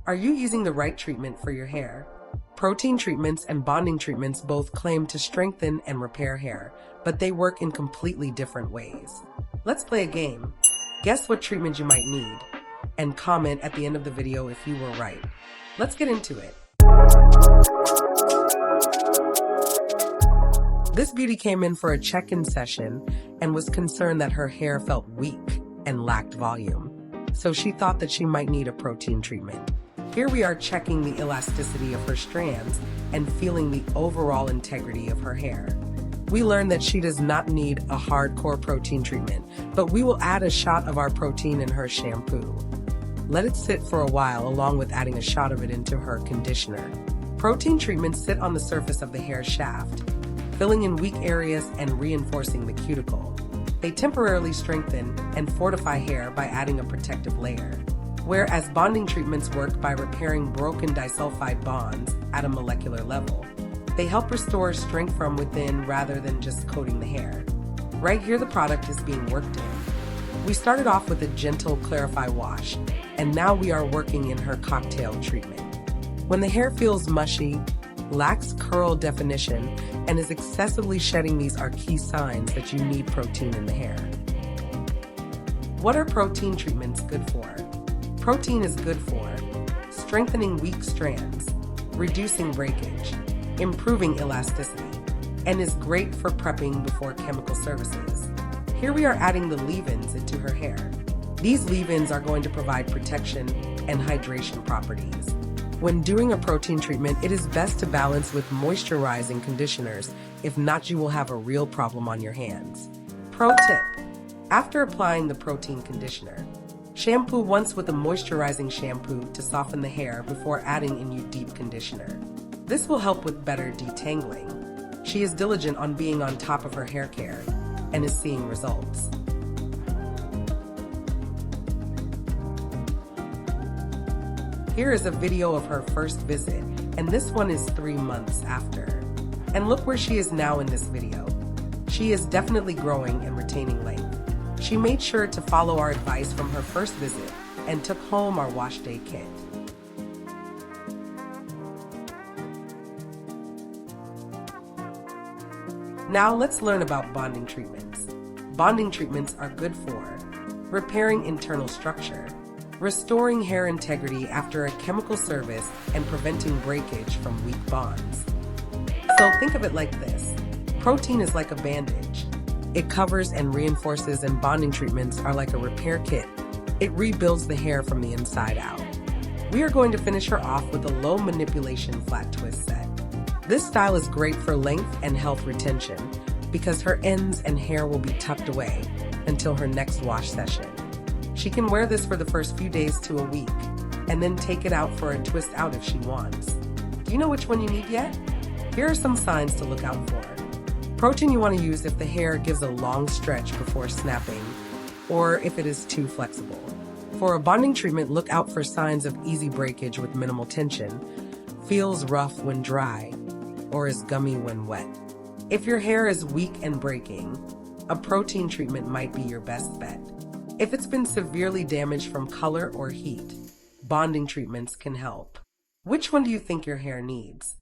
Are you using the right treatment for your hair? Protein treatments and bonding treatments both claim to strengthen and repair hair, but they work in completely different ways. Let's play a game. Guess what treatment you might need, and comment at the end of the video if you were right. Let's get into it. This beauty came in for a check-in session and was concerned that her hair felt weak and lacked volume, so she thought that she might need a protein treatment. Here we are checking the elasticity of her strands and feeling the overall integrity of her hair. We learned that she does not need a hardcore protein treatment, but we will add a shot of our protein in her shampoo. Let it sit for a while along with adding a shot of it into her conditioner. Protein treatments sit on the surface of the hair shaft, filling in weak areas and reinforcing the cuticle. They temporarily strengthen and fortify hair by adding a protective layer, whereas bonding treatments work by repairing broken disulfide bonds at a molecular level. They help restore strength from within rather than just coating the hair. Right here, the product is being worked in. We started off with a gentle clarify wash, and now we are working in her cocktail treatment. When the hair feels mushy, lacks curl definition, and is excessively shedding, these are key signs that you need protein in the hair. What are protein treatments good for? Protein is good for strengthening weak strands, reducing breakage, improving elasticity, and is great for prepping before chemical services. Here we are adding the leave-ins into her hair. These leave-ins are going to provide protection and hydration properties. When doing a protein treatment, it is best to balance with moisturizing conditioners. If not, you will have a real problem on your hands. Pro tip: after applying the protein conditioner, shampoo once with a moisturizing shampoo to soften the hair before adding in your deep conditioner. This will help with better detangling. She is diligent on being on top of her hair care and is seeing results. Here is a video of her first visit, and this one is 3 months after. And look where she is now in this video. She is definitely growing and retaining length. She made sure to follow our advice from her first visit and took home our wash day kit. Now let's learn about bonding treatments. Bonding treatments are good for repairing internal structure, restoring hair integrity after a chemical service, and preventing breakage from weak bonds. So think of it like this. Protein is like a bandage. It covers and reinforces, and bonding treatments are like a repair kit. It rebuilds the hair from the inside out. We are going to finish her off with a low manipulation flat twist set. This style is great for length and health retention because her ends and hair will be tucked away until her next wash session. She can wear this for the first few days to a week and then take it out for a twist out if she wants. Do you know which one you need yet? Here are some signs to look out for. Protein you want to use if the hair gives a long stretch before snapping or if it is too flexible. For a bonding treatment, look out for signs of easy breakage with minimal tension, feels rough when dry, or is gummy when wet. If your hair is weak and breaking, a protein treatment might be your best bet. If it's been severely damaged from color or heat, bonding treatments can help. Which one do you think your hair needs?